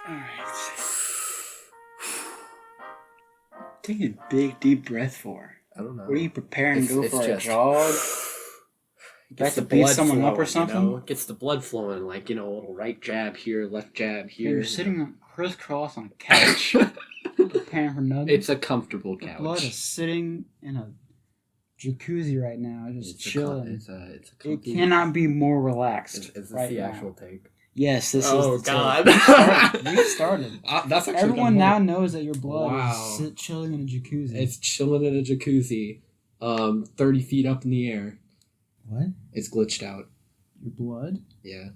Alright. Take a big, deep breath for. I don't know. What are you preparing to go for a just jog? Gets to the beat blood someone flowing, up or something? You know? Gets the blood flowing, like, a little right jab here, left jab here. You're sitting crisscross on a couch, preparing for nothing. It's a comfortable couch. The blood is sitting in a jacuzzi right now, just chilling. It's a it cannot be more relaxed. Is this right the now. actual take? Yes, this Oh, is the God. take. We started. That's actually Everyone now knows that your blood Wow. is chilling in a jacuzzi. It's chilling in a jacuzzi, 30 feet up in the air. What? It's glitched out. Your blood? Yeah.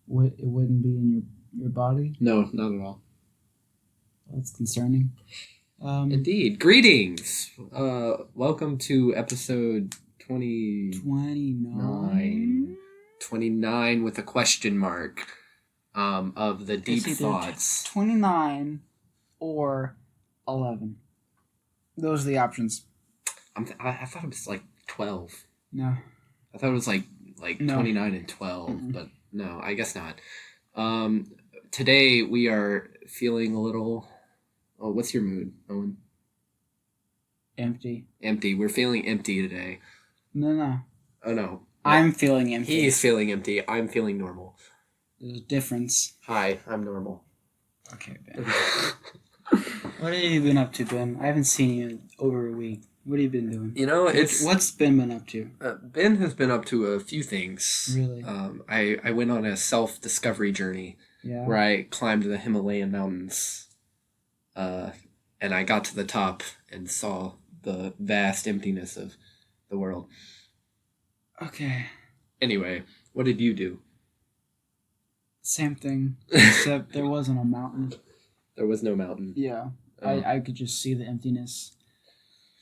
What? It wouldn't be in your body? No, not at all. That's concerning. Indeed. Greetings. Welcome to episode 29. 29 with a question mark. Of the deep thoughts. 29 or 11. Those are the options. I thought it was like 12. No. I thought it was like no. 29 and 12, but no, I guess not. Today we are feeling a little... Oh, what's your mood, Owen? Empty. Empty. We're feeling empty today. No. Oh, no. I'm feeling empty. He's feeling empty. I'm feeling normal. There's a difference. Hi, I'm normal. Okay, Ben. What have you been up to, Ben? I haven't seen you in over a week. What have you been doing? What's Ben been up to? Ben has been up to a few things. Really? I went on a self-discovery journey where I climbed the Himalayan mountains. And I got to the top and saw the vast emptiness of the world. Okay. Anyway, what did you do? Same thing, except there wasn't a mountain. There was no mountain. Yeah. I could just see the emptiness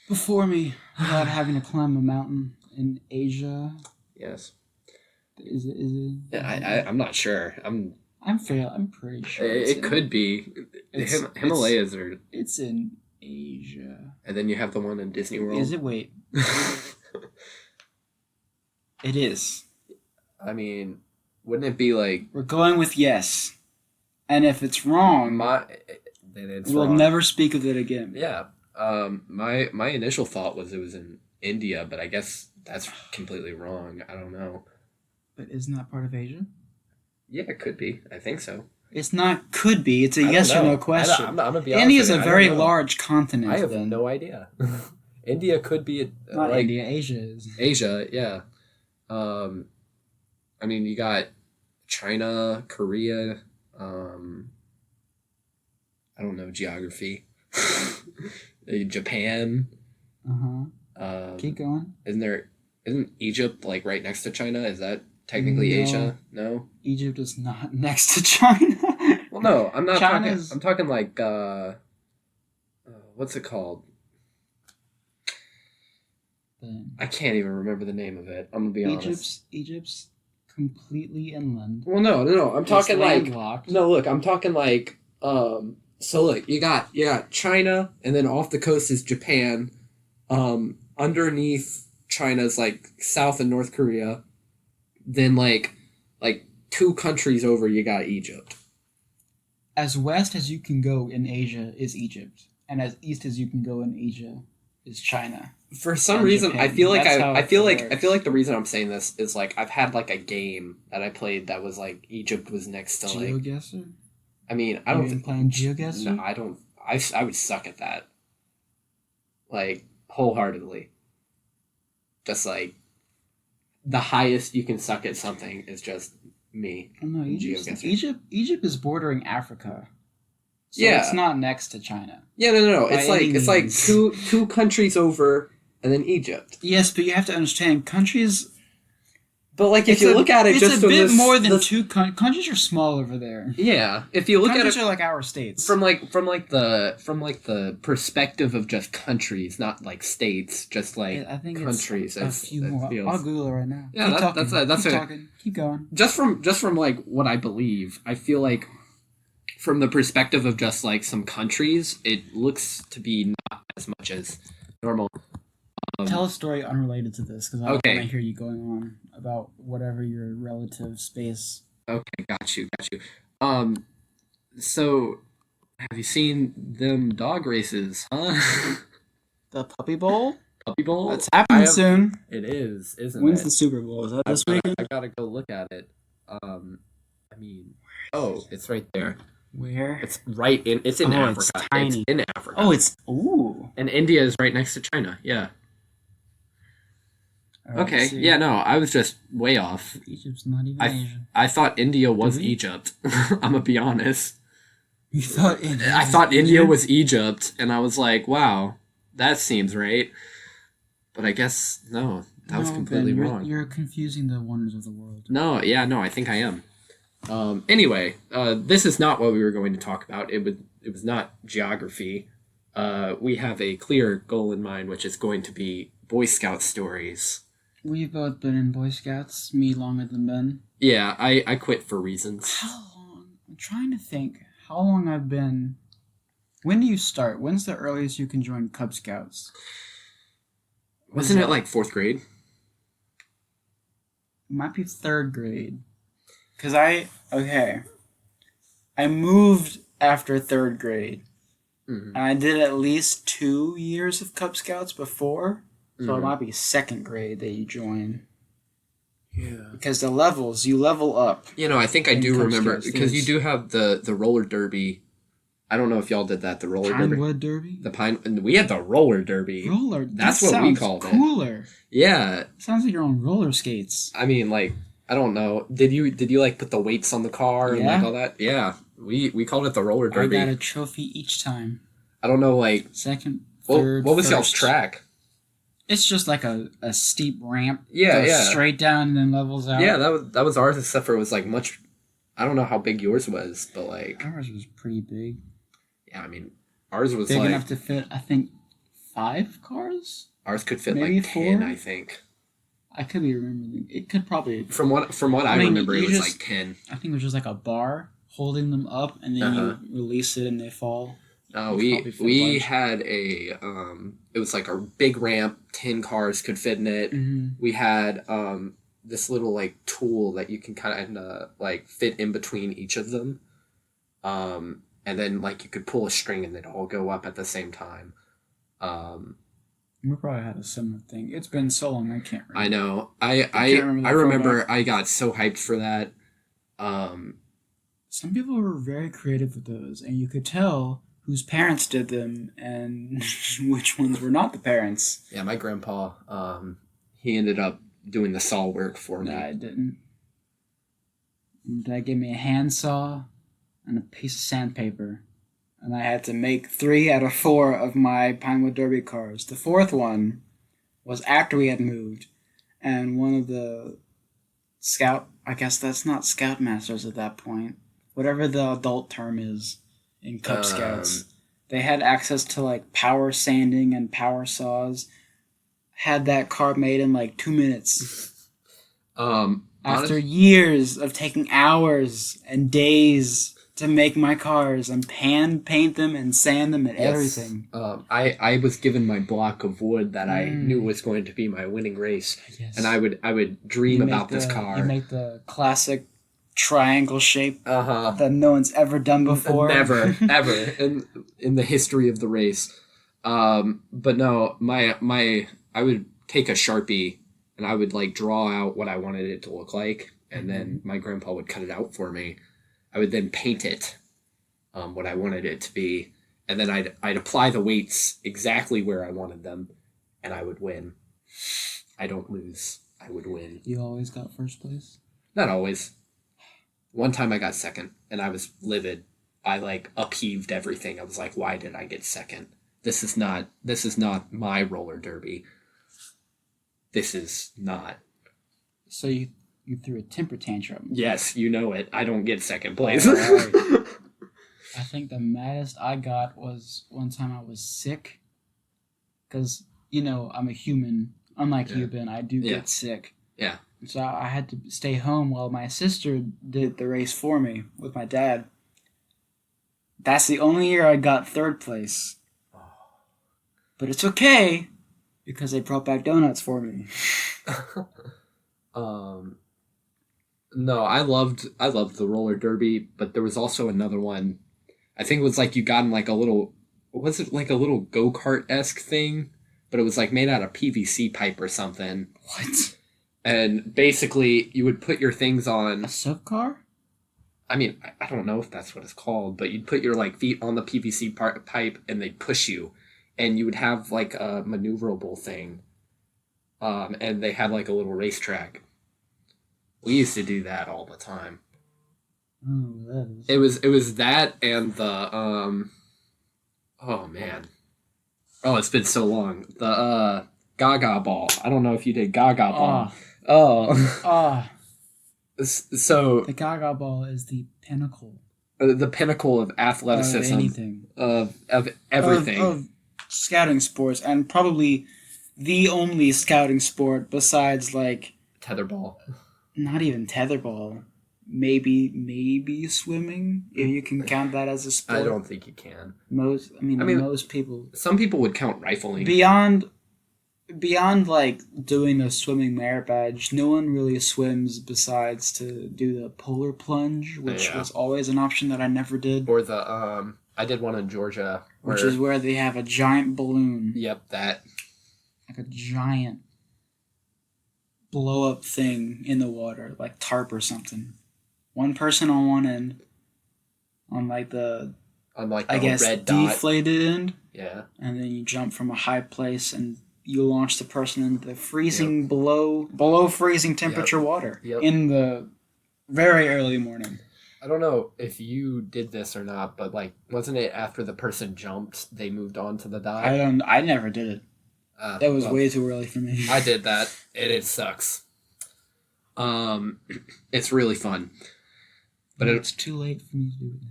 before me without having to climb a mountain in Asia. Yes. Is it? I'm not sure. I'm pretty sure. It could be. Himalayas are... It's in Asia. And then you have the one in Disney World. Is it? Wait. It is. I mean, wouldn't it be like... We're going with yes. And if it's wrong, then it's we'll wrong. never speak of it again. Yeah. My initial thought was it was in India, but I guess that's completely wrong. I don't know. But isn't that part of Asia? Yeah, it could be. I think so. It's not could be. It's a yes or no question. I'm gonna be honest. India is a very large continent. I have no idea. India could be... Not India. Asia is. Asia, yeah. I mean, you got China, Korea, I don't know, geography. Japan. Keep going. Isn't Egypt like right next to China? Is that technically Asia? No? Egypt is not next to China. Well, no, I'm not China's... I'm talking like, what's it called? I can't even remember the name of it. I'm gonna be honest. Egypt's completely inland. Well, no. I'm talking like... landlocked. No, look, I'm talking like... So look, you got China, and then off the coast is Japan. Underneath China's like South and North Korea. Then like 2 countries over, you got Egypt. As west as you can go in Asia is Egypt, and as east as you can go in Asia is China. For some reason, Japan. I feel like the reason I'm saying this is like I've had like a game that I played that was like Egypt was next to like GeoGuessr. I mean, I don't think playing GeoGuessr. No, I don't. I would suck at that. Like wholeheartedly. Just like the highest you can suck at something is just me. Oh, no, Egypt is bordering Africa. So yeah, it's not next to China. Yeah, no. It's like two countries over, and then Egypt. Yes, but you have to understand countries. But like if you look at it, just it's a bit more than two countries are small over there. Yeah, if you look at it, countries are like our states. From the perspective of just countries, not like states, just like I think countries. It's a few more. I'll Google it right now. Yeah, that's Keep talking. Keep going. Just from like what I believe, I feel like from the perspective of just like some countries, it looks to be not as much as normal. Tell a story unrelated to this, because I don't want to hear you going on about whatever your relative space. Okay, got you. So, have you seen them dog races, huh? The Puppy Bowl? Puppy Bowl? That's happening soon. It is, isn't When's it? the Super Bowl? Is that this weekend? I gotta go look at it. I mean, oh, it's right there. Where? It's right in. It's in Africa. It's tiny. It's in Africa. Oh, it's ooh. And India is right next to China. Yeah. Right, okay. Yeah. No, I was just way off. Egypt's not even Asian. I thought India was Egypt. I'm gonna be honest. You thought India? I thought India was Egypt, and I was like, wow, that seems right. But I guess no. That was completely wrong. You're confusing the wonders of the world. No, yeah, no, I think I am. Anyway, this is not what we were going to talk about. It was not geography. We have a clear goal in mind, which is going to be Boy Scout stories. We've both been in Boy Scouts. Me longer than Ben. Yeah, I quit for reasons. How long? I'm trying to think how long I've been. When do you start? When's the earliest you can join Cub Scouts? Wasn't it like 4th grade? It might be 3rd grade. Because I moved after 3rd grade. Mm-hmm. And I did at least 2 years of Cub Scouts before. So it might be 2nd grade that you join. Yeah. Because the levels, you level up. You know, I think I do remember. Because you do have the roller derby. I don't know if y'all did that, the roller derby. Pinewood derby? We had the roller derby. That's what we called it. Cooler. Yeah. Sounds like you're on roller skates. I mean, like, I don't know. Did you like put the weights on the car and like all that? Yeah. We called it the roller derby. I got a trophy each time. I don't know, like 2nd, 3rd, what was y'all's track? It's just like a steep ramp. Yeah, goes straight down and then levels out. Yeah, that was ours, except for it was like much. I don't know how big yours was, but like ours was pretty big. Yeah, I mean, ours was big enough to fit. I think 5 cars. Ours could fit maybe like 10, 4? I think. I could be remembering. It could probably. From what I remember, it was like 10. I think it was just like a bar holding them up, and then you release it and they fall. No, we had a it was like a big ramp, 10 cars could fit in it. Mm-hmm. We had this little like tool that you can kind of like fit in between each of them. And then like you could pull a string and they'd all go up at the same time. We probably had a similar thing. It's been so long I can't remember. I know. I remember I got so hyped for that. Some people were very creative with those, and you could tell whose parents did them and which ones were not the parents. Yeah, my grandpa, he ended up doing the saw work for me. No, I didn't. Dad gave me a handsaw and a piece of sandpaper, and I had to make 3 out of 4 of my Pinewood Derby cars. The 4th one was after we had moved, and one of the I guess that's not Scoutmasters at that point, whatever the adult term is in Cub Scouts. They had access to like power sanding and power saws. Had that car made in like 2 minutes. After years of taking hours and days to make my cars and paint them and sand them and everything. I was given my block of wood that I knew was going to be my winning race. Yes. And I would dream about this car. You make the classic triangle shape that no one's ever done before. Never, ever in the history of the race. But no, I would take a Sharpie and I would like draw out what I wanted it to look like, and then my grandpa would cut it out for me. I would then paint it, what I wanted it to be, and then I'd apply the weights exactly where I wanted them, and I would win. I don't lose. I would win. You always got first place? Not always. One time I got 2nd, and I was livid. I like upheaved everything. I was like, why did I get 2nd? This is not my roller derby. This is not. So you threw a temper tantrum. Yes, you know it. I don't get 2nd place. Right. I think the maddest I got was one time I was sick. Because, I'm a human. Unlike you, Ben, I do get sick. Yeah. So I had to stay home while my sister did the race for me with my dad. That's the only year I got 3rd place. But it's okay, because they brought back donuts for me. No, I loved the roller derby, but there was also another one I think it was like you got in like a little, was it like a little go-kart-esque thing? But it was like made out of PVC pipe or something. What? And basically you would put your things on. A sub car? I mean, I don't know if that's what it's called, but you'd put your like feet on the PVC pipe and they'd push you. And you would have like a maneuverable thing. And they had like a little racetrack. We used to do that all the time. Oh, that is... It was that and the oh man. Oh, it's been so long. The Gaga ball. I don't know if you did Gaga ball. Oh. So the Gaga ball is the pinnacle. The pinnacle of athleticism. Of anything. Of everything. Of scouting sports, and probably the only scouting sport besides like tetherball. Not even tetherball. Maybe swimming, if you can count that as a sport. I don't think you can. Most people. Some people would count rifling. Beyond like doing the swimming merit badge, no one really swims besides to do the polar plunge, which was always an option that I never did. Or the I did one in Georgia, which is where they have a giant balloon. Yep, that. Like a giant blow up thing in the water, like tarp or something. One person on one end, on the I guess red deflated dot. End. Yeah. And then you jump from a high place and you launch the person into the freezing below freezing temperature water in the very early morning. I don't know if you did this or not, but like, wasn't it after the person jumped, they moved on to the dock? I never did it. That was way too early for me. I did that. It sucks. It's really fun. But it's too late for me to do it now.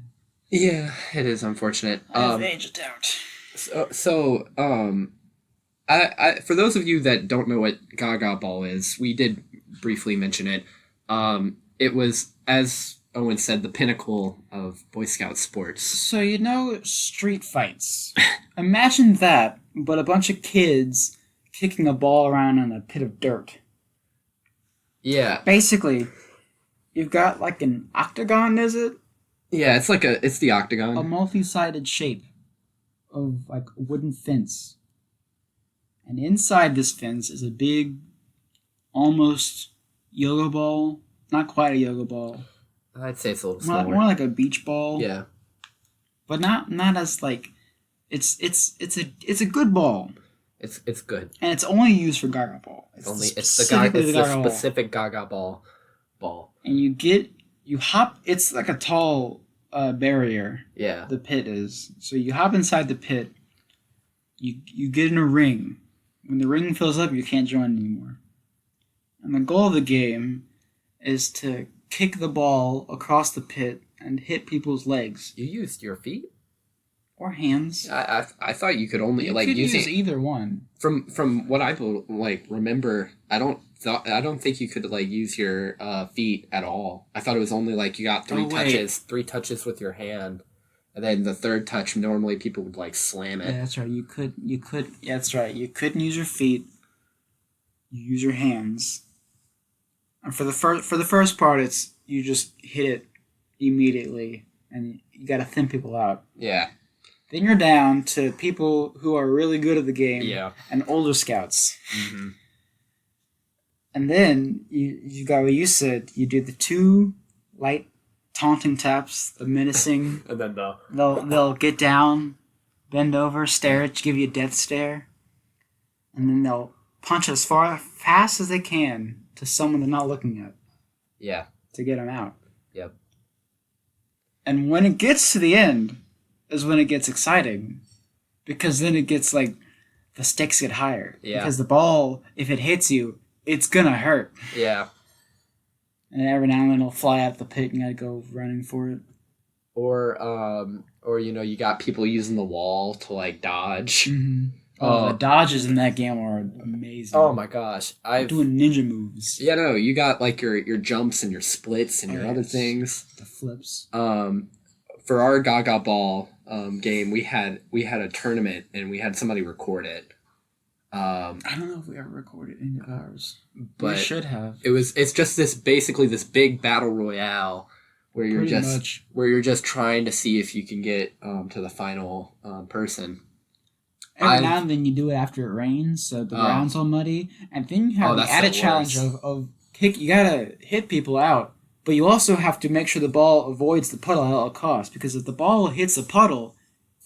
Yeah, it is unfortunate. I have aged out. So, I for those of you that don't know what Gaga Ball is, we did briefly mention it. It was, as Owen said, the pinnacle of Boy Scout sports. So street fights. Imagine that, but a bunch of kids kicking a ball around in a pit of dirt. Yeah. Basically, you've got like an octagon, is it? Yeah, it's the octagon. A multi-sided shape of like a wooden fence. And inside this fence is a big, almost yoga ball. Not quite a yoga ball. I'd say it's a little smaller. More like a beach ball. Yeah. But not as like it's a good ball. It's good. And it's only used for Gaga ball. It's the specific Gaga ball. And you hop, it's like a tall barrier. Yeah. The pit is. So you hop inside the pit. You get in a ring. When the ring fills up, you can't join anymore. And the goal of the game is to kick the ball across the pit and hit people's legs. You used your feet? Or hands. I thought you could only you could use either one. From what I remember, I don't think you could use your feet at all. I thought it was only you got three touches with your hand, and then the third touch normally people would slam it. Yeah, that's right. You could. Yeah, that's right. You couldn't use your feet. You use your hands. And for the first part, it's you just hit it immediately, and you got to thin people out. Yeah. Then you're down to people who are really good at the game. Yeah. And older scouts. Mm-hmm. And then you got what you said. You do the 2 light taunting taps, the menacing. And then they'll get down, bend over, stare at you, give you a death stare, and then they'll punch as fast as they can to someone they're not looking at. Yeah. To get them out. Yep. And when it gets to the end, is when it gets exciting, because then it gets the stakes get higher. Yeah. Because the ball, if it hits you, it's gonna hurt. Yeah. And every now and then it'll fly out the pit and you gotta go running for it. Or you got people using the wall to dodge. Mm-hmm. Oh, the dodges in that game are amazing. Oh my gosh, I'm doing ninja moves. Yeah, no, you got your jumps and your splits and your other things. The flips. For our Gaga Ball game, we had a tournament and we had somebody record it. I don't know if we ever recorded any of ours, but we should have. It's just this big battle royale where you're just trying to see if you can get to the final person. Every now and then you do it after it rains, so the ground's all muddy, and then you have the added challenge of you gotta hit people out, but you also have to make sure the ball avoids the puddle at all costs, because if the ball hits a puddle,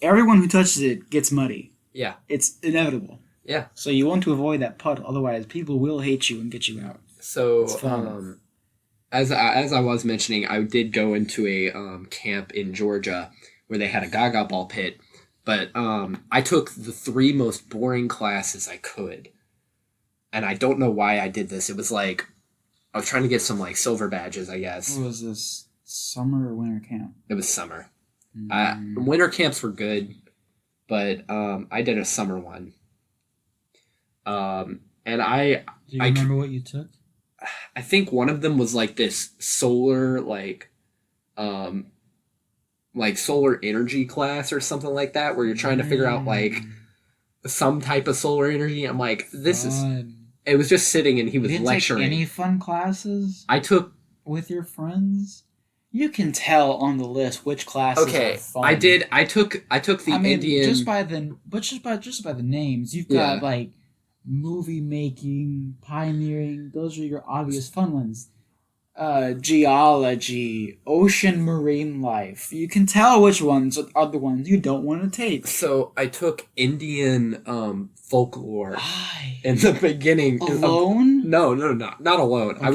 everyone who touches it gets muddy. Yeah. It's inevitable. Yeah. So you want to avoid that puddle, otherwise people will hate you and get you out. So, as I was mentioning, I did go into a camp in Georgia where they had a Gaga ball pit. But I took the 3 most boring classes I could. And I don't know why I did this. It was like, I was trying to get some like silver badges, I guess. What was this, summer or winter camp? It was summer. Winter camps were good, but I did a summer one. And do you remember what you took? I think one of them was like this solar, like solar energy class or something like that, where you're trying to figure out like some type of solar energy. I'm like, it was just sitting and he was lecturing. Take any fun classes? I took with your friends. You can tell on the list which classes are fun. I did. I took the Indian just by the names. You've got like movie making, pioneering. Those are your obvious fun ones. Geology, ocean marine life. You can tell which ones are the ones you don't want to take. So I took Indian folklore in the beginning. Alone? No, not alone. Okay.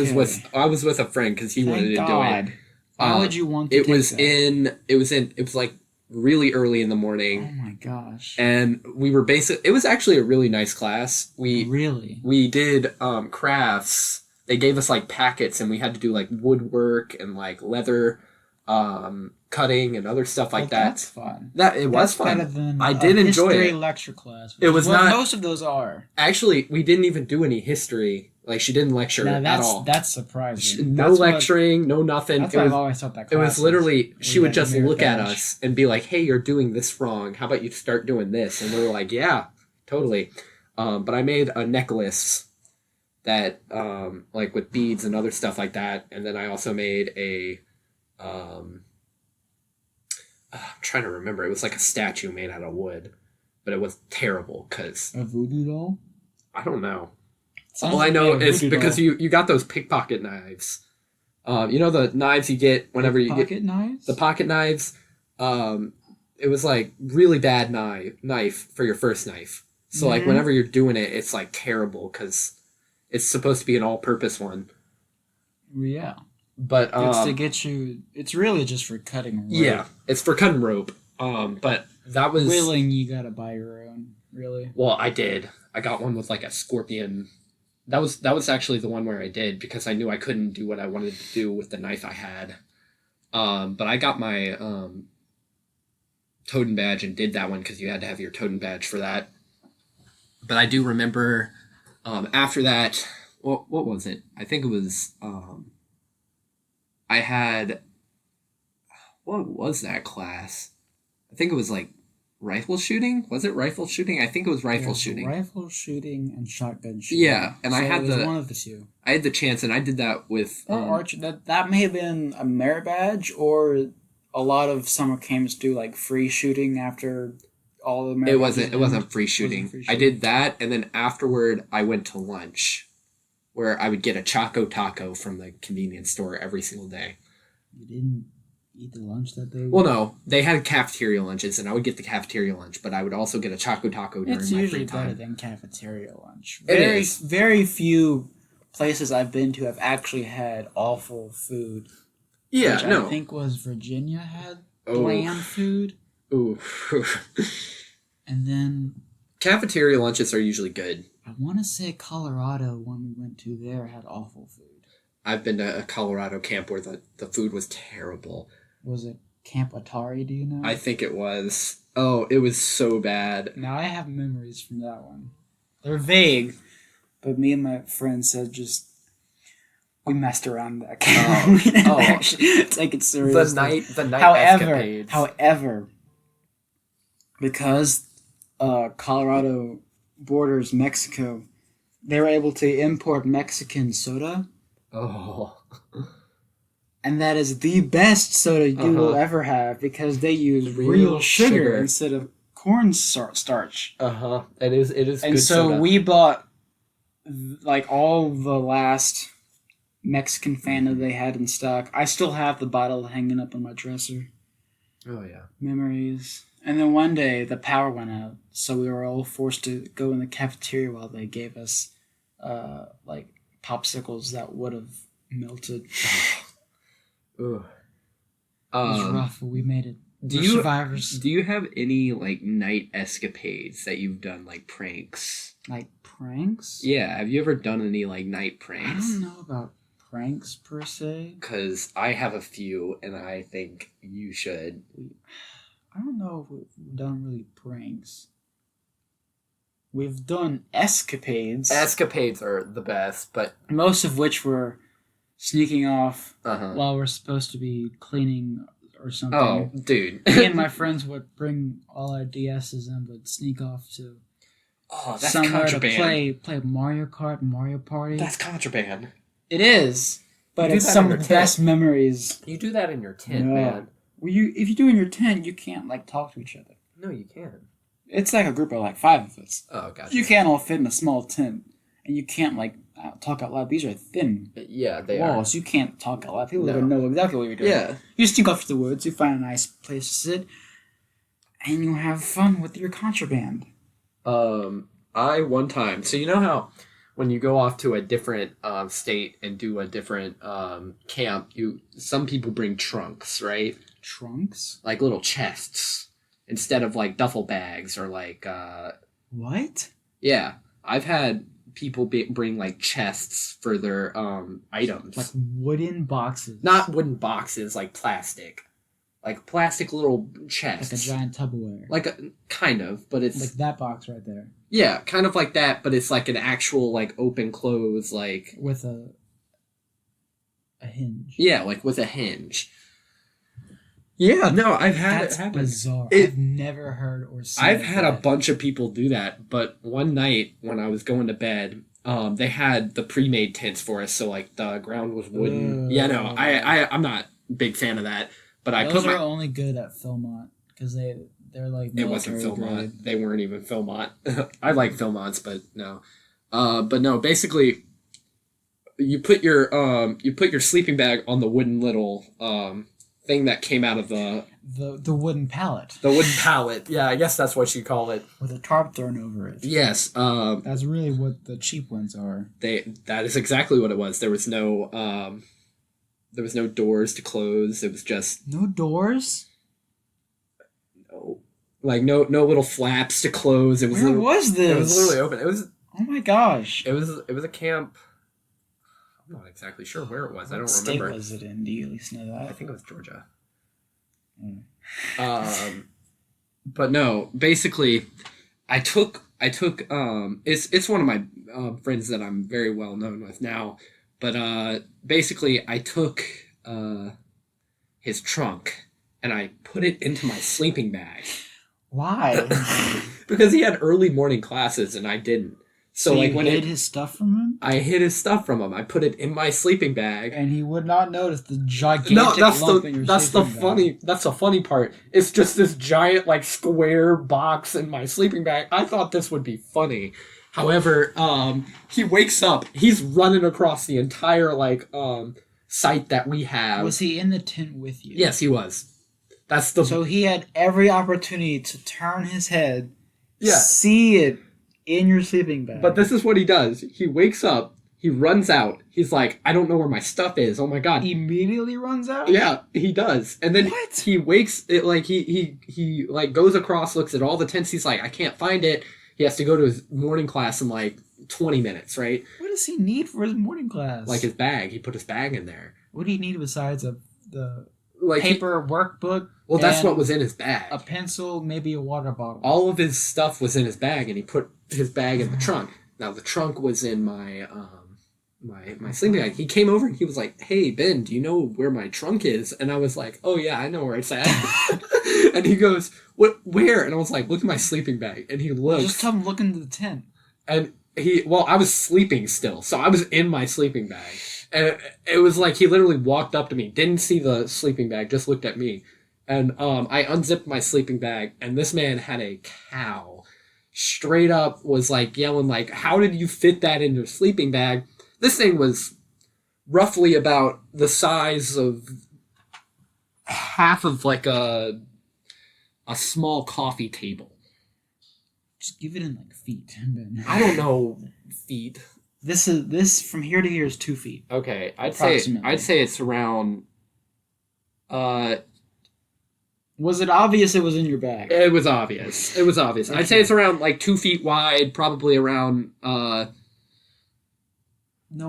I was with a friend because he wanted to do it. Why would you want to? It was like really early in the morning. Oh my gosh! And we were it was actually a really nice class. We did crafts. They gave us like packets and we had to do like woodwork and like leather cutting and other stuff like that. That's fun. It was fun. Better than I did enjoy it. History lecture class. It was not. Most of those are. Actually, we didn't even do any history. Like she didn't lecture at all. That's surprising. No lecturing, no nothing. That's why I've always thought that class. It was literally she would just look at us and be like, "Hey, you're doing this wrong. How about you start doing this?" And we were like, "Yeah, totally." But I made a necklace that like with beads and other stuff like that, and then I also made a I'm trying to remember. It was like a statue made out of wood, but it was terrible because a voodoo doll. I don't know. All I know is because you got those pickpocket knives. You know the knives you get whenever you get the pocket knives. It was like really bad knife for your first knife. So like whenever you're doing it, it's like terrible because it's supposed to be an all-purpose one. Yeah. But it's to get you. It's really just for cutting rope. Yeah, it's for cutting rope. But that was willing. You gotta buy your own. Really. Well, I did. I got one with like a scorpion. That was actually the one where I did because I knew I couldn't do what I wanted to do with the knife I had. But I got my totem badge and did that one because you had to have your totem badge for that. But I do remember after that, what was it? I think it was I had, what was that class? I think it was like rifle shooting. Was it rifle shooting? I think it was rifle shooting. Rifle shooting and shotgun shooting. Yeah, and so I had one of the two. I had the chance, and I did that with archer. That may have been a merit badge, or a lot of summer camps do like free shooting after all the merit. It wasn't free shooting. I did that, and then afterward, I went to lunch, where I would get a Choco Taco from the convenience store every single day. You didn't eat the lunch that day? Well, no. They had cafeteria lunches, and I would get the cafeteria lunch, but I would also get a Choco Taco during my free time. It's usually better than cafeteria lunch. Very few places I've been to have actually had awful food. Yeah, which I think was Virginia had bland food. Ooh. And then cafeteria lunches are usually good. I want to say Colorado, when we went to there, had awful food. I've been to a Colorado camp where the food was terrible. Was it Camp Atari, do you know? I think it was. Oh, it was so bad. Now, I have memories from that one. They're vague, but me and my friend said we messed around that camp. We didn't actually take it seriously. The night escapades. However, because Colorado borders Mexico, they were able to import Mexican soda. Oh. And And that is the best soda you will ever have because they use real sugar instead of corn starch. It is and good so soda. We bought like all the last Mexican Fanta they had in stock. I still have the bottle hanging up on my dresser. Oh yeah. Memories. And then one day the power went out, so we were all forced to go in the cafeteria while they gave us like popsicles that would have melted. Ugh. It was rough, but we made it. We're survivors. Do you have any like night escapades that you've done, like pranks? Like pranks? Yeah. Have you ever done any like night pranks? I don't know about pranks per se. Because I have a few, and I think you should. I don't know if we've done really pranks. We've done escapades. Escapades are the best, but most of which were sneaking off while we're supposed to be cleaning or something. Oh, dude. Me and my friends would bring all our DSs and would sneak off to somewhere contraband. to play Mario Kart, Mario Party. That's contraband. It is, but it's some of the best memories. You do that in your tent, man. Well, if you do in your tent, you can't like talk to each other. No, you can. It's like a group of like 5 of us. Oh, gotcha. You can't all fit in a small tent, and you can't like talk out loud. These are thin walls. You can't talk out loud. People don't know exactly what you're doing. Yeah. You sneak off to the woods. You find a nice place to sit, and you have fun with your contraband. I one time. So you know how when you go off to a different state and do a different camp, some people bring trunks, right? Trunks? Like little chests instead of like duffel bags or like. What? Yeah, I've had people bring like chests for their items, like wooden boxes. Not wooden boxes, like plastic little chests, like a giant Tupperware. Like kind of, but it's like that box right there. Yeah, kind of like that, but it's like an actual like open close, like with a hinge. Yeah, like with a hinge. Yeah, no, I've had That's bizarre. I've never heard or seen. I've had a bunch of people do that, but one night when I was going to bed, they had the pre-made tents for us, so like the ground was wooden. Yeah, no, I'm not a big fan of that, but those are only good at Philmont because they're like it wasn't Philmont. Grade. They weren't even Philmont. I like Philmonts, but no. But no, basically, you put your sleeping bag on the wooden little thing that came out of the wooden pallet. The wooden pallet. Yeah, I guess that's what you call it. With a tarp thrown over it. Yes. That's really what the cheap ones are. That is exactly what it was. There was no doors to close. It was just no doors. No, like no little flaps to close. It was. Where was this? It was literally open. It was. Oh my gosh! It was a camp. I'm not exactly sure where it was. I don't remember. What state was it in? Do you at least know that? I think it was Georgia. But no, basically, I took. It's one of my friends that I'm very well known with now. But basically, I took his trunk and I put it into my sleeping bag. Why? Because he had early morning classes and I didn't. So like when hid his stuff from him? I hid his stuff from him. I put it in my sleeping bag, and he would not notice the gigantic lump in your sleeping bag. That's the funny part. It's just this giant like square box in my sleeping bag. I thought this would be funny. However, he wakes up. He's running across the entire site that we have. Was he in the tent with you? Yes, he was. So he had every opportunity to turn his head, see it in your sleeping bag. But this is what he does. He wakes up, he runs out. He's like, I don't know where my stuff is. Oh my god. Immediately runs out? Yeah, he does. And then he wakes it he goes across, looks at all the tents. He's like, I can't find it. He has to go to his morning class in 20 minutes, right? What does he need for his morning class? Like his bag. He put his bag in there. What do you need besides the paper workbook? Well, that's what was in his bag. A pencil, maybe a water bottle. All of his stuff was in his bag, and he put his bag in the trunk. Now, the trunk was in my my sleeping bag. He came over and he was like, "Hey, Ben, do you know where my trunk is?" And I was like, "Oh yeah, I know where it's at." And he goes, "What? Where?" And I was like, "Look at my sleeping bag." And he looks. Just come look into the tent. And I was sleeping still, so I was in my sleeping bag. And it was like he literally walked up to me, didn't see the sleeping bag, just looked at me. And I unzipped my sleeping bag, and this man had a cow. Straight up was like yelling like, how did you fit that in your sleeping bag? This thing was roughly about the size of half of like a small coffee table. Just give it in like feet, Ben. I don't know feet. This from here to here is 2 feet. Okay, I'd say it's around. Was it obvious it was in your bag? It was obvious. Okay. I'd say it's around like 2 feet wide, probably around. No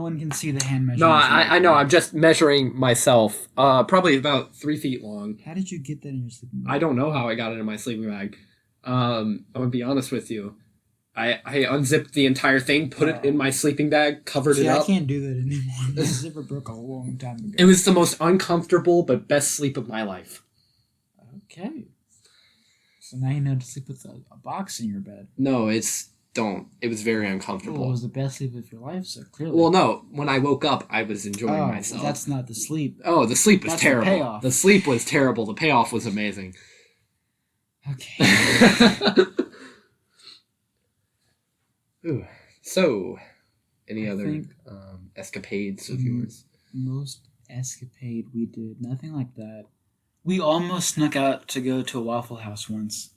one can see the hand measurement. No, I know. I'm just measuring myself. Probably about 3 feet long. How did you get that in your sleeping bag? I don't know how I got it in my sleeping bag. I'm gonna be honest with you. I unzipped the entire thing, put it in my sleeping bag, covered it up. I can't do that anymore. The zipper broke a long time ago. It was the most uncomfortable but best sleep of my life. Okay. So now you know to sleep with a box in your bed. No, don't. It was very uncomfortable. Well, it was the best sleep of your life, so clearly. Well, no. When I woke up, I was enjoying myself. That's not the sleep. Oh, the sleep was terrible. The payoff. The sleep was terrible. The payoff was amazing. Okay. Ooh. So, any other escapades of yours? Most escapade we did, nothing like that. We almost snuck out to go to a Waffle House once.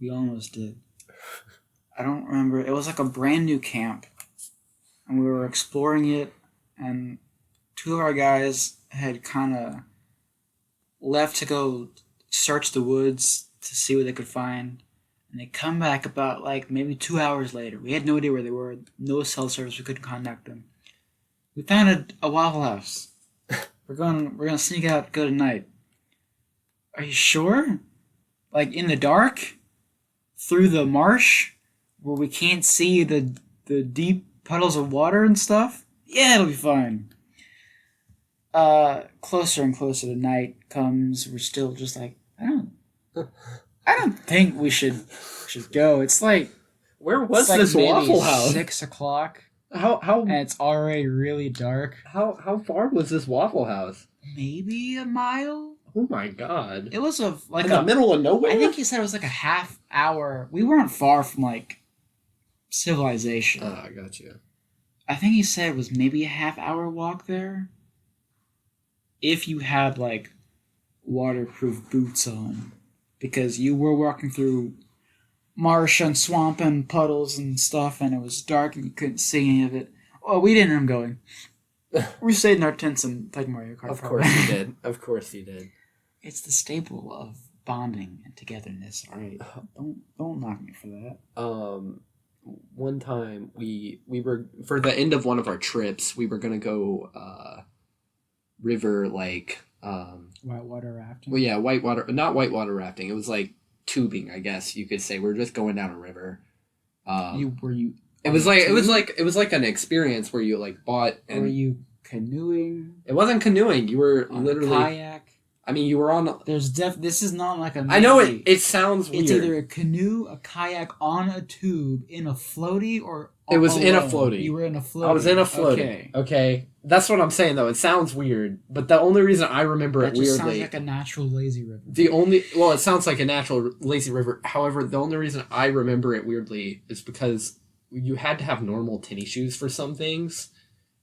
We almost did. I don't remember. It was like a brand new camp, and we were exploring it, and 2 of our guys had kind of left to go search the woods to see what they could find. And they come back about like maybe 2 hours later. We had no idea where they were. No cell service. We couldn't contact them. We found a Waffle House. We're gonna sneak out. Go tonight. Are you sure? Like in the dark, through the marsh, where we can't see the deep puddles of water and stuff. Yeah, it'll be fine. Closer and closer to night comes. We're still just like I don't think we should go. It's like where was this Waffle House? 6 o'clock. How and it's already really dark. How far was this Waffle House? Maybe a mile. Oh my god! It was in the middle of nowhere. I think he said it was like a half hour. We weren't far from like civilization. Oh, I got you. I think he said it was maybe a half-hour walk there. If you had like waterproof boots on. Because you were walking through marsh and swamp and puddles and stuff, and it was dark and you couldn't see any of it. Well, we didn't end up going. We stayed in our tents and played Mario Kart. Of course you did. Of course you did. It's the staple of bonding and togetherness. All right, don't knock me for that. One time we were, for the end of one of our trips, we were gonna go river like. Whitewater rafting? Well, yeah, not whitewater rafting. It was like tubing, I guess you could say. We're just going down a river. It was like an experience where you like bought. And were you canoeing? It wasn't canoeing. You were on literally a kayak. I mean, you were on. This is not like a movie. I know it. It sounds weird. It's either a canoe, a kayak on a tube, in a floaty, or it was alone. In a floaty. You were in a floaty. I was in a floaty. Okay. That's what I'm saying, though. It sounds weird, but the only reason I remember it weirdly... It sounds like a natural lazy river. It sounds like a natural lazy river. However, the only reason I remember it weirdly is because you had to have normal tennis shoes for some things,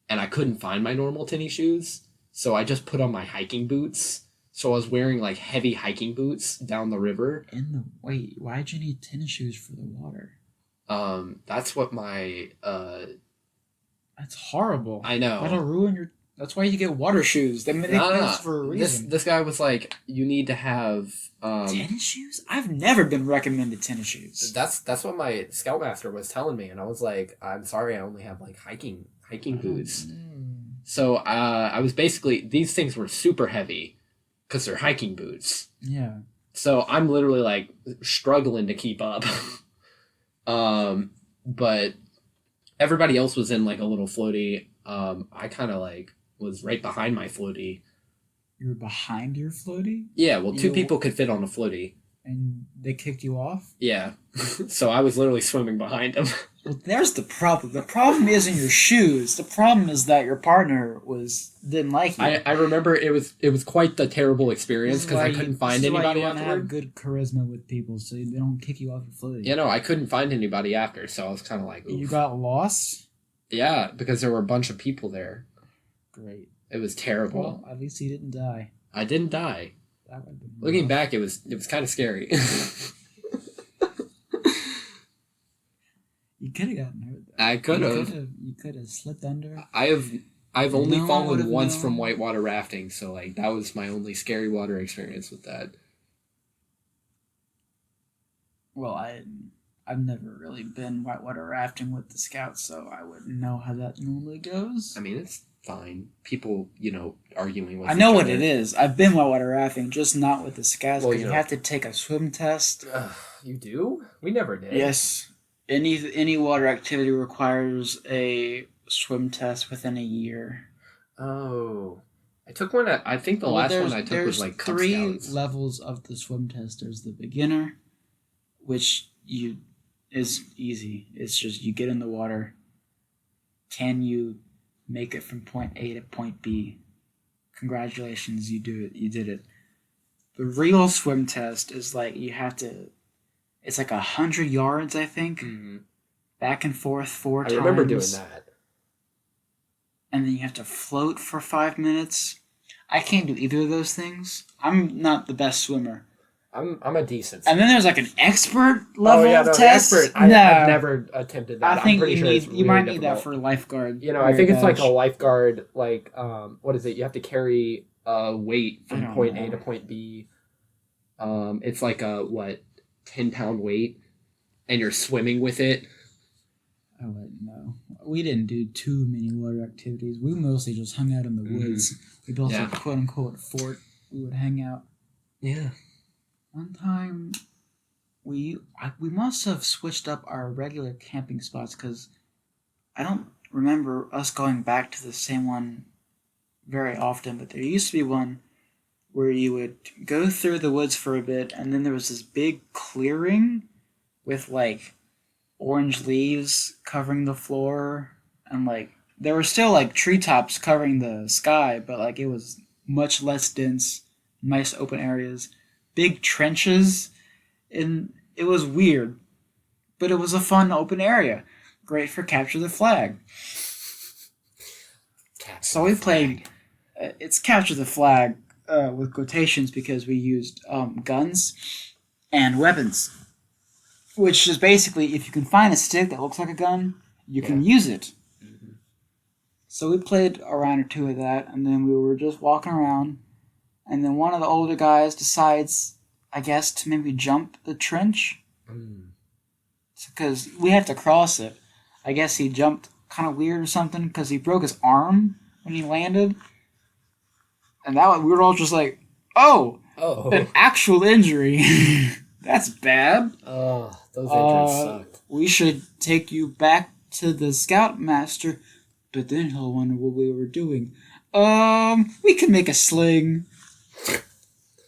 and I couldn't find my normal tennis shoes, so I just put on my hiking boots. So I was wearing, like, heavy hiking boots down the river. Wait, why'd you need tennis shoes for the water? That's what my... That's horrible. I know. That'll ruin your... That's why you get water shoes. They make those for a reason. This guy was like, you need to have... tennis shoes? I've never been recommended tennis shoes. That's what my Scoutmaster was telling me, and I was like, I'm sorry, I only have, like, hiking boots. So, I was basically... These things were super heavy, because they're hiking boots. Yeah. So, I'm literally, like, struggling to keep up. But... Everybody else was in, like, a little floaty. I kind of, like, was right behind my floaty. You were behind your floaty? Yeah, well, 2 people could fit on a floaty. And they kicked you off? Yeah. So I was literally swimming behind him. Well, there's the problem. The problem isn't your shoes. The problem is that your partner didn't like you. I remember it was quite the terrible experience because I couldn't find anybody afterward. You have good charisma with people so they don't kick you off your floaty. Yeah, no, I couldn't find anybody after, so I was kind of like, oof. You got lost? Yeah, because there were a bunch of people there. Great. It was terrible. Well, at least you didn't die. I didn't die. That would have been Looking rough. back, it was kind of scary. You could have gotten hurt. I could have. You could have slipped under. I've only fallen once from whitewater rafting, so like that was my only scary water experience with that. Well, I've never really been whitewater rafting with the Scouts, so I wouldn't know how that normally goes. I mean, it's fine. People, arguing with I know what it is. I've been whitewater rafting, just not with the Scouts, because you have to take a swim test. You do? We never did. Yes. Any water activity requires a swim test within a year. Oh. I took one I think the last one I took was like Cub Scouts. 3 levels of the swim test. There's the beginner, which is easy. It's just you get in the water. Can you make it from point A to point B? Congratulations, you do it. You did it. The real swim test is like you have to. It's like 100 yards, I think. Mm-hmm. Back and forth 4 times. I remember doing that. And then you have to float for 5 minutes. I can't do either of those things. I'm not the best swimmer. I'm a decent swimmer. And then there's like an expert level test. Expert. I've never attempted that. I think you might need that for a lifeguard. I think it's like a lifeguard, like, what is it? You have to carry a weight from point A to point B. It's like a, 10-pound weight, and you're swimming with it. I wouldn't know. We didn't do too many water activities. We mostly just hung out in the woods. We built a quote-unquote fort. We would hang out. Yeah. One time, we must have switched up our regular camping spots because I don't remember us going back to the same one very often, but there used to be one where you would go through the woods for a bit, and then there was this big clearing with, like, orange leaves covering the floor, and, like, there were still, like, treetops covering the sky, but, like, it was much less dense, nice open areas, big trenches, and it was weird, but it was a fun open area. Great for capture the flag. So we played, it's capture the flag, with quotations because we used guns and weapons, which is basically if you can find a stick that looks like a gun, you can use it. Mm-hmm. So we played a round or two of that, and then we were just walking around, and then one of the older guys decides, I guess, to maybe jump the trench because we have to cross it. I guess he jumped kind of weird or something because he broke his arm when he landed. And we were all just like, an actual injury. That's bad. Oh, those injuries sucked. We should take you back to the Scoutmaster, but then he'll wonder what we were doing. We can make a sling.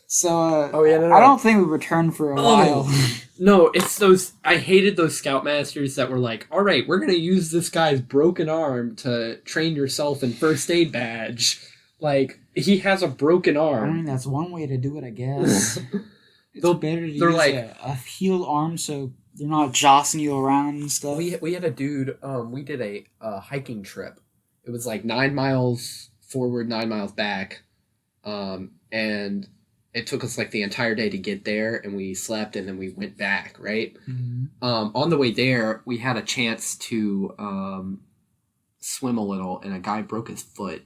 So, I don't think we returned for a while. No, it's those. I hated those Scoutmasters that were like, all right, we're going to use this guy's broken arm to train yourself in first aid badge. Like, he has a broken arm. I mean, that's one way to do it, I guess. It's better to use a healed arm so they're not jostling you around and stuff. We had a dude, we did a hiking trip. It was like 9 miles forward, 9 miles back. And it took us like the entire day to get there, and we slept, and then we went back, right? Mm-hmm. On the way there, we had a chance to swim a little, and a guy broke his foot.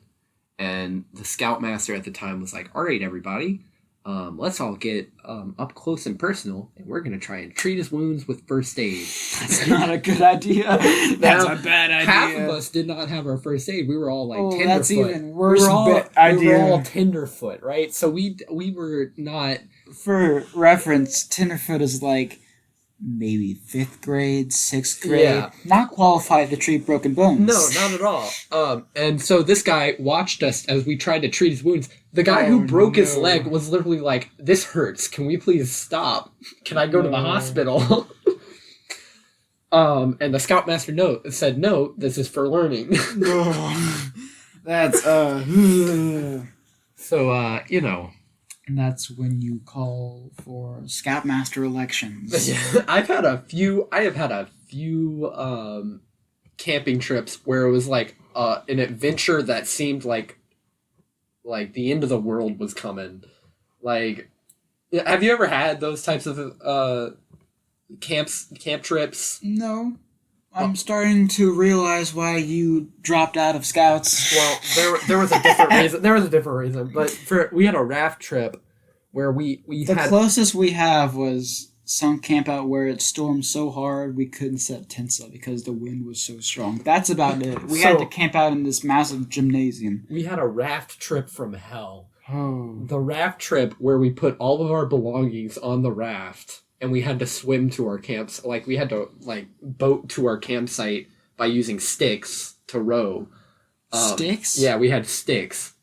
And the Scoutmaster at the time was like, all right, everybody, let's all get up close and personal, and we're going to try and treat his wounds with first aid. That's not a good idea. That's a bad idea. Half of us did not have our first aid. We were all like tenderfoot. That's even worse idea. We were all tenderfoot, right? So we were not... For reference, tenderfoot is like maybe 5th grade, 6th grade. Yeah. Not qualified to treat broken bones. No, not at all. And so this guy watched us as we tried to treat his wounds. The guy who broke his leg was literally like, "This hurts. Can we please stop? Can I go to the hospital?" And the scoutmaster said, "No, this is for learning." That's So you know. And that's when you call for scoutmaster elections. I have had a few camping trips where it was like an adventure that seemed like the end of the world was coming. Like, have you ever had those types of camp trips? No. I'm starting to realize why you dropped out of Scouts. Well, there was a different reason. There was a different reason, but we had a raft trip where the closest we have was some camp out where it stormed so hard we couldn't set tents up because the wind was so strong. That's about it. We had to camp out in this massive gymnasium. We had a raft trip from hell. Oh. The raft trip where we put all of our belongings on the raft. And we had to swim to our camps. Like, we had to, boat to our campsite by using sticks to row. Sticks? Yeah, we had sticks.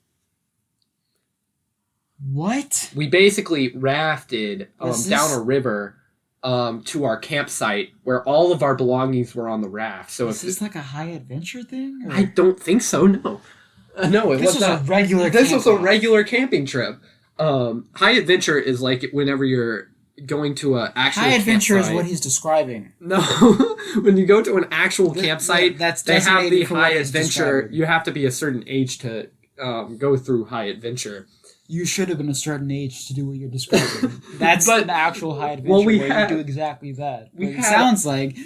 What? We basically rafted down a river to our campsite where all of our belongings were on the raft. So is this like a high adventure thing? Or? I don't think so, no. No, it was not. This was a regular camping trip. High adventure is like whenever you're going to an actual high adventure campsite. Is what he's describing. No, when you go to an actual campsite, they have the high adventure. You have to be a certain age to go through high adventure. You should have been a certain age to do what you're describing. That's an actual high adventure you do exactly that. It sounds like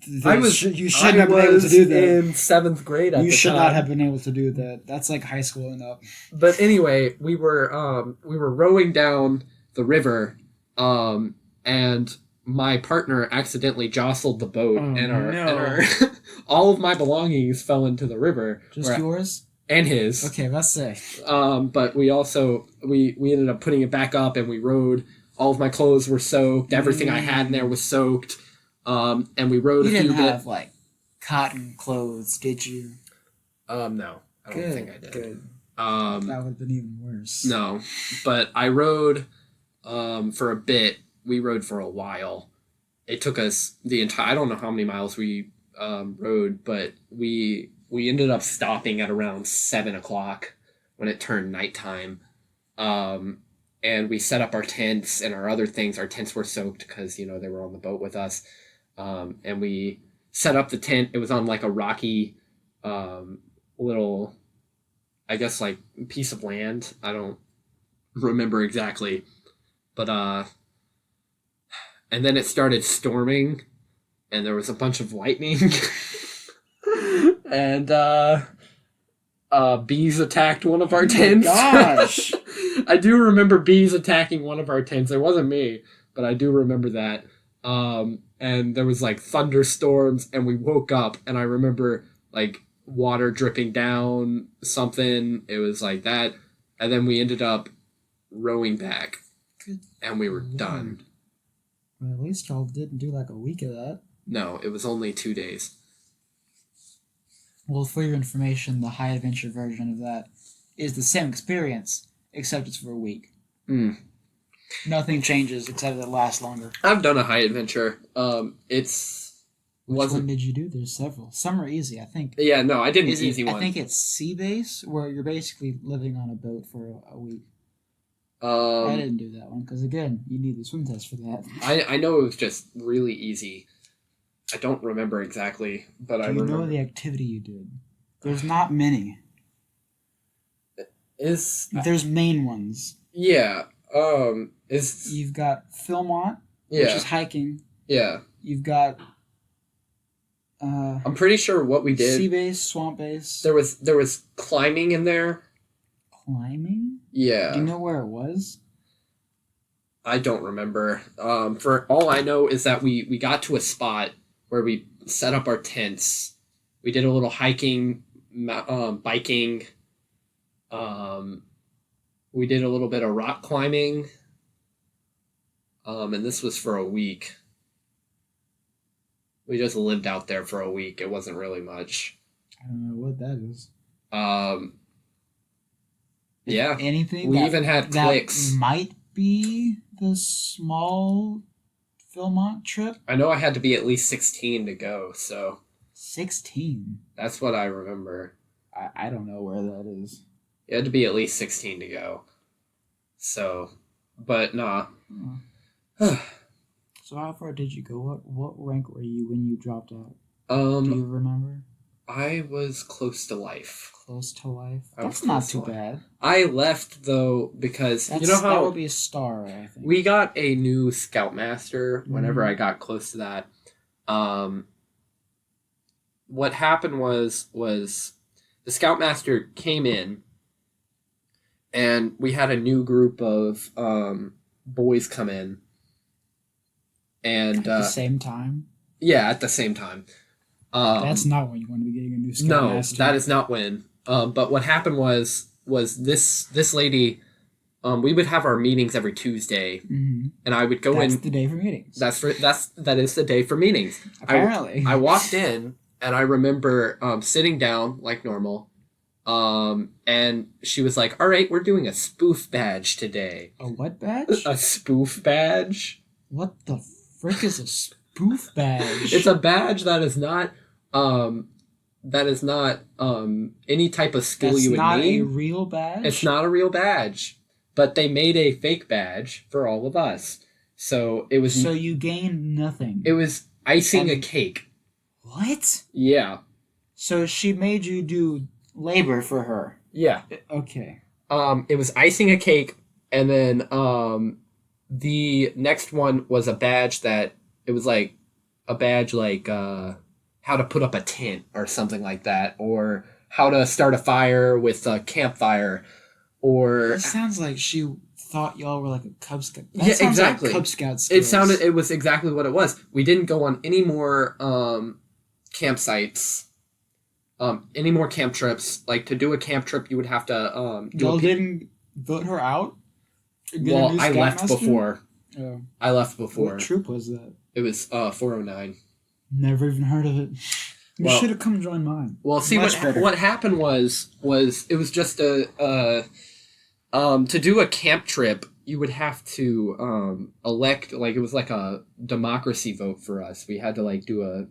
you shouldn't have been able to do that. In 7th grade You should not have been able to do that. That's like high school and up. But anyway, we were rowing down the river. And my partner accidentally jostled the boat, and all of my belongings fell into the river. Just yours and his. Okay, let's say. But we also we ended up putting it back up, and we rowed. All of my clothes were soaked. Everything I had in there was soaked. And we rowed. You didn't have like cotton clothes, did you? No, I don't think I did. Good. That would have been even worse. No, but I rowed. For a bit, we rode for a while. It took us the entire. I don't know how many miles we rode, but we ended up stopping at around 7:00 when it turned nighttime. And we set up our tents and our other things. Our tents were soaked because they were on the boat with us. And we set up the tent. It was on like a rocky, little, I guess like piece of land. I don't remember exactly. But, and then it started storming, and there was a bunch of lightning, and, bees attacked one of our tents. Gosh! I do remember bees attacking one of our tents. It wasn't me, but I do remember that. And there was, thunderstorms, and we woke up, and I remember, water dripping down something. It was like that, and then we ended up rowing back. And we were done. Well, at least y'all didn't do a week of that. No, it was only 2 days. Well, for your information, the high adventure version of that is the same experience, except it's for a week. Nothing changes except it lasts longer. I've done a high adventure. Which one did you do? There's several. Some are easy, I think. Yeah, no, I did an easy one. I think it's Sea Base, where you're basically living on a boat for a week. I didn't do that one because, again, you need the swim test for that. I know it was just really easy. I don't remember exactly, but I remember. Do you know the activity you did? There's not many. There's main ones. Yeah. You've got Philmont, which is hiking. Yeah. You've got. I'm pretty sure what we did. Sea Base, Swamp Base. There was climbing in there. Climbing? Yeah. Do you know where it was? I don't remember. For all I know is that we got to a spot where we set up our tents. We did a little hiking, biking. We did a little bit of rock climbing. And this was for a week. We just lived out there for a week. It wasn't really much. I don't know what that is. Yeah. Anything we even had clicks. Might be the small Philmont trip. I know I had to be at least 16 to go, so 16. That's what I remember. I don't know where that is. You had to be at least 16 to go. So, but nah. So how far did you go? What rank were you when you dropped out? Do you remember? I was close to life. Close to life? That's not too bad. I left, though, because you know how... That would be a star, I think. We got a new Scoutmaster whenever I got close to that. What happened was the Scoutmaster came in, and we had a new group of boys come in. And at the same time? Yeah, at the same time. That's not when you want to be getting a new Scoutmaster. No, that is not when. But what happened was this lady, we would have our meetings every Tuesday, and I would go in. That's the day for meetings. That is the day for meetings. Apparently, I walked in, and I remember sitting down like normal, and she was like, "All right, we're doing a spoof badge today." A what badge? A spoof badge. What the frick is a spoof badge? It's a badge that is not any type of skill you would need. That's not a real badge? It's not a real badge. But they made a fake badge for all of us. So it was... So you gained nothing? It was icing a cake. What? Yeah. So she made you do labor for her? Yeah. Okay. It was icing a cake, and then the next one was a badge that... It was like a badge like... how to put up a tent or something like that, or how to start a fire with a campfire, or... It sounds like she thought y'all were like a Cub Scout. Yeah, exactly. Like Cub Scout skills. It was exactly what it was. We didn't go on any more campsites, any more camp trips. Like, to do a camp trip, you would have to... Y'all didn't vote her out? Well, I left before. Oh. I left before. What troop was that? It was 409. Never even heard of it. You should have come join mine. Well, see, what happened was it was just to do a camp trip, you would have to elect, like, it was like a democracy vote for us. We had to, like, do a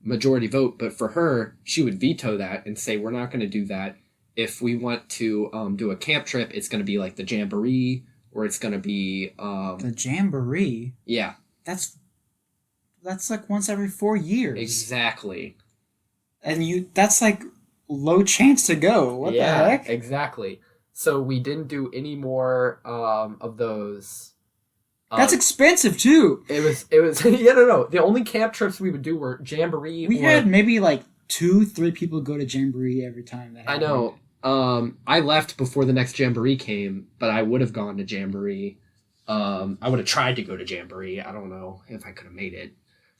majority vote, but for her, she would veto that and say, we're not going to do that. If we want to do a camp trip, it's going to be like the Jamboree, or it's going to be... the Jamboree? Yeah. That's like once every 4 years. Exactly. And that's like low chance to go. What the heck? Exactly. So we didn't do any more of those. That's expensive too. It was no. The only camp trips we would do were Jamboree. We had maybe like 2-3 people go to Jamboree every time that happened. I know. I left before the next Jamboree came, but I would have gone to Jamboree. I would have tried to go to Jamboree. I don't know if I could have made it.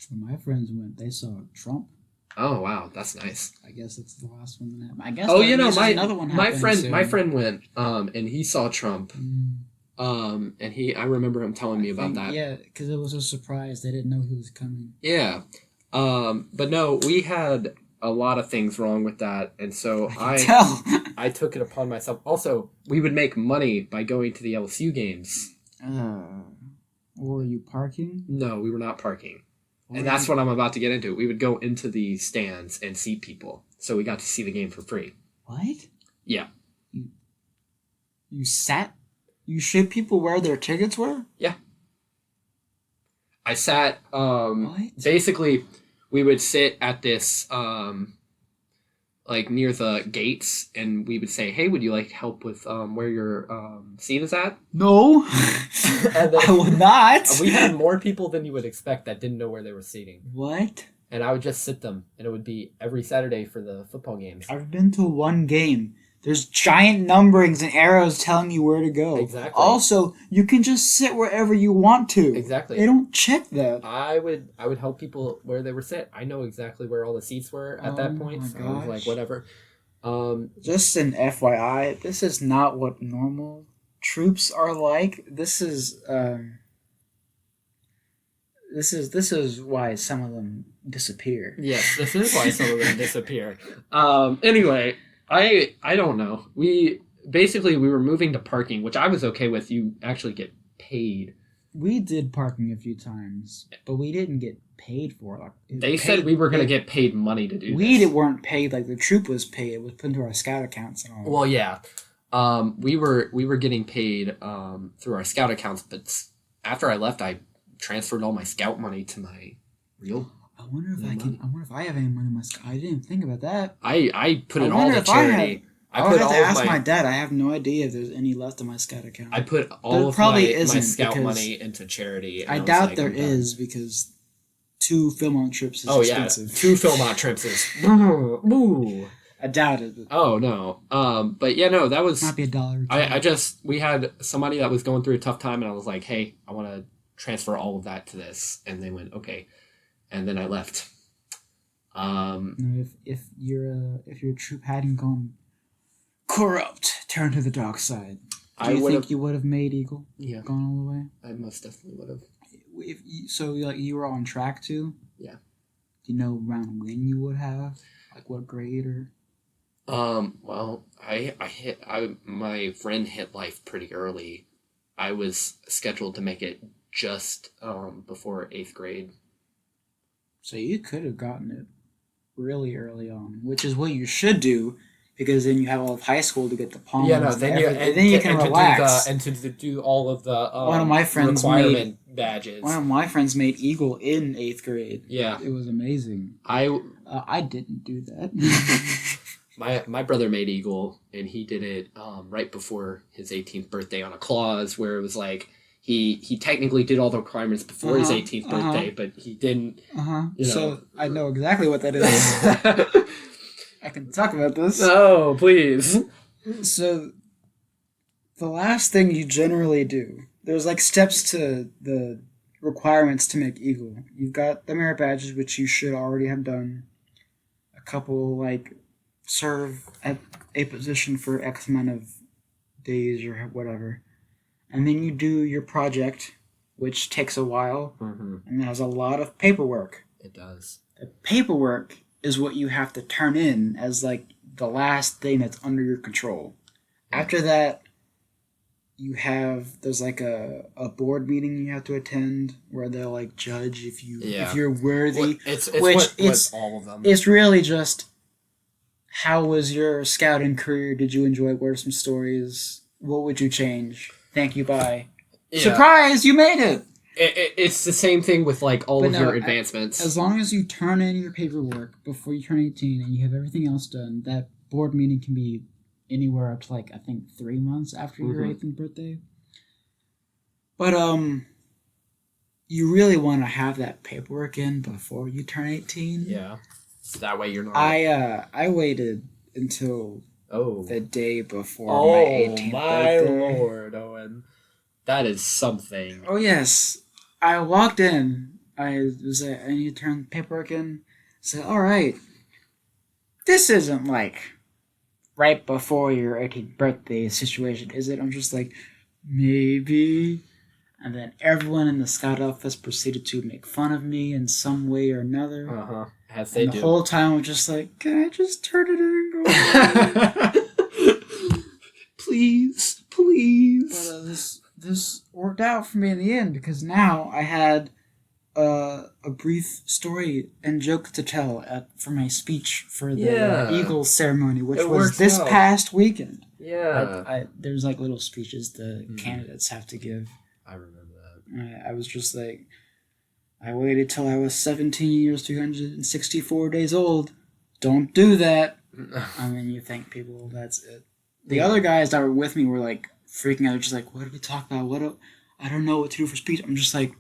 When my friends went, they saw Trump. Oh wow, that's nice. I guess it's the last one that happened. I guess. Oh, you know, another one my friend went, and he saw Trump, and I remember him telling me about that. Yeah, because it was a surprise. They didn't know he was coming. Yeah, but no, we had a lot of things wrong with that, and so I took it upon myself. Also, we would make money by going to the LSU games. Were you parking? No, we were not parking. And that's what I'm about to get into. We would go into the stands and seat people. So we got to see the game for free. What? Yeah. You showed people where their tickets were? Yeah. I sat, basically, we would sit at this, like, near the gates, and we would say, hey, would you like help with where your seat is at? No. And then, I would not. We had more people than you would expect that didn't know where they were seating. What? And I would just sit them, and it would be every Saturday for the football games. I've been to one game. There's giant numberings and arrows telling you where to go. Exactly. Also, you can just sit wherever you want to. Exactly. They don't check that. I would help people where they were sit. I know exactly where all the seats were at that point. So I was like, whatever. Just an FYI, this is not what normal troops are like. This is This is why some of them disappear. Yes, this is why some of them disappear. Anyway, I don't know. We were moving to parking, which I was okay with. You actually get paid. We did parking a few times, but we didn't get paid for it. They said we were going to get paid money to do we this. We weren't paid like the troop was paid. It was put into our scout accounts and all. Well, yeah. We were getting paid through our scout accounts, but after I left, I transferred all my scout money to my real. I wonder if I have any money in my scout. I didn't think about that. I put it all to charity. I would have to ask my dad. I have no idea if there's any left in my scout account. I put all of my scout money into charity. I doubt there is because 2 Philmont trips is expensive. 2 Philmont trips is. Ooh. I doubt it. Oh no. But yeah, no, that was might be $1. We had somebody that was going through a tough time, and I was like, hey, I want to transfer all of that to this, and they went okay, and then I left. If your troop hadn't gone corrupt, turn to the dark side, do you think you would have made Eagle? Yeah, gone all the way. I most definitely would have. So you were on track to? Yeah. Do you know around when you would have? Like what grade or? Well, my friend hit life pretty early. I was scheduled to make it just before 8th grade. So you could have gotten it really early on, which is what you should do, because then you have all of high school to get the palms. Yeah, no, then you can relax. To do all of the one of my friends requirement badges. One of my friends made Eagle in 8th grade. Yeah. It was amazing. I didn't do that. My brother made Eagle, and he did it right before his 18th birthday on a clause where it was like he technically did all the requirements before his 18th birthday, but he didn't. So I know exactly what that is. I can talk about this. Oh, please. So the last thing you generally do, there's like steps to the requirements to make Eagle. You've got the merit badges, which you should already have done. A couple like serve at a position for X amount of days or whatever. And then you do your project, which takes a while, and has a lot of paperwork. It does. The paperwork is what you have to turn in as like the last thing that's under your control. After that, there's like a board meeting you have to attend where they'll like judge if you're worthy. It's all of them. It's really just, how was your scouting career? Did you enjoy? What are some stories? What would you change? Thank you, bye. Yeah. Surprise, you made it! It's the same thing with like all of your advancements. As long as you turn in your paperwork before you turn 18 and you have everything else done, that board meeting can be anywhere up to like, I think 3 months after your 18th birthday. But you really want to have that paperwork in before you turn 18. Yeah. So that way you're not. I waited until the day before my 18th birthday. Oh my lord, Owen. That is something. Oh yes. I walked in. I was like, I need to turn the paperwork in. I said, alright. This isn't like right before your 18th birthday situation, is it? I'm just like, maybe. And then everyone in the scout office proceeded to make fun of me in some way or another. As they do. The whole time I'm just like, can I just turn it in and go? Please. But this worked out for me in the end, because now I had a brief story and joke to tell for my speech for the Eagle ceremony, which was this past weekend. Yeah. There's like little speeches the candidates have to give. I remember that. I was just like, I waited till I was 17 years, 364 days old. Don't do that. I mean, you think people, that's it. The other guys that were with me were like freaking out. They're just like, what did we talk about? I don't know what to do for speech. I'm just like,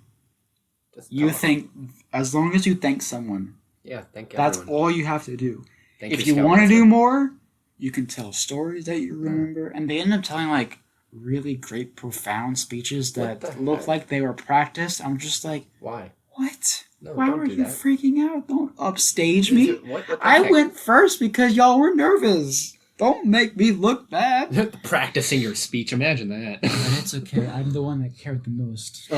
as long as you thank someone. Yeah, thank That's everyone. All you have to do. If you want to do more, you can tell stories that you remember. And they end up telling like really great, profound speeches that look like they were practiced. I'm just like, why? What? No, why were you freaking out? Don't upstage me. What I went first because y'all were nervous. Don't make me look bad. Practicing your speech. Imagine that. But it's okay. I'm the one that cared the most.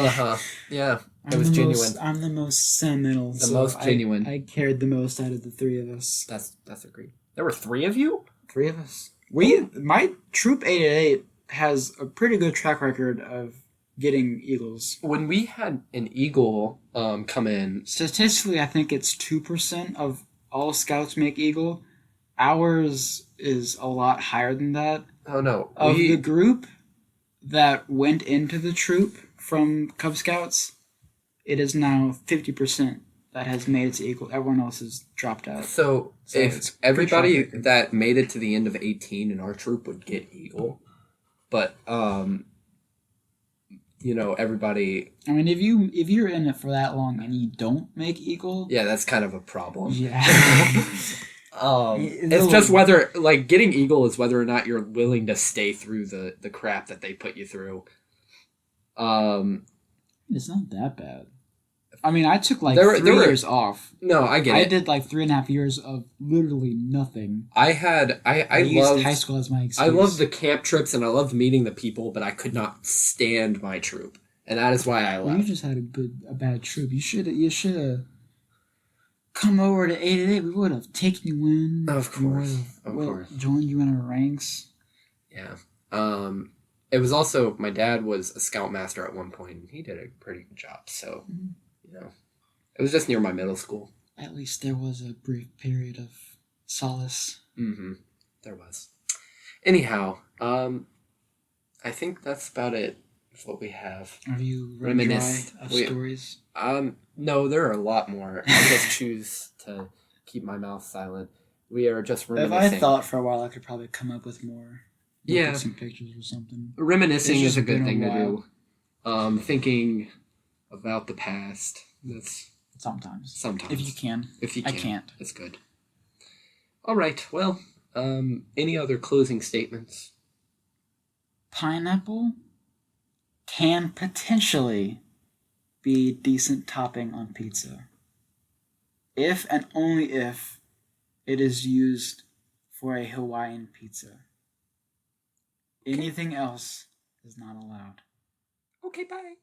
Yeah. It was genuine. I'm the most sentimental. The most genuine. I cared the most out of the three of us. That's agreed. There were 3 of you? 3 of us. My troop 888 has a pretty good track record of getting eagles. When we had an eagle come in, statistically, I think it's 2% of all scouts make eagle. Ours is a lot higher than that. Oh no! Of the group that went into the troop from Cub Scouts, it is now 50% that has made it to eagle. Everyone else has dropped out. So if everybody that made it to the end of 18 in our troop would get eagle, but everybody. I mean, if you're in it for that long and you don't make eagle, yeah, that's kind of a problem. Yeah. It's just whether getting eagle is whether or not you're willing to stay through the crap that they put you through. It's not that bad. I mean, I took 3 years off. No, I get it. I did 3.5 years of literally nothing. I used high school as my excuse. I loved the camp trips and I loved meeting the people, but I could not stand my troop, and that is why I left. Well, you just had a bad troop. You should have come over to 888. We would have taken you in. Of course. Joined you in our ranks. Yeah. It was also, my dad was a scoutmaster at one point, and he did a pretty good job. So, it was just near my middle school. At least there was a brief period of solace. Mm-hmm. There was. Anyhow, I think that's about it. That's what we have. Are you running dry of stories? No, there are a lot more. I just choose to keep my mouth silent. We are just reminiscing. If I thought for a while, I could probably come up with more. Look at some pictures or something. Reminiscing is a good thing to do. Thinking about the past. That's sometimes. Sometimes. If you can. I can't. That's good. All right. Well, any other closing statements? Pineapple can potentially be a decent topping on pizza. If and only if it is used for a Hawaiian pizza. Anything else is not allowed. Okay, bye.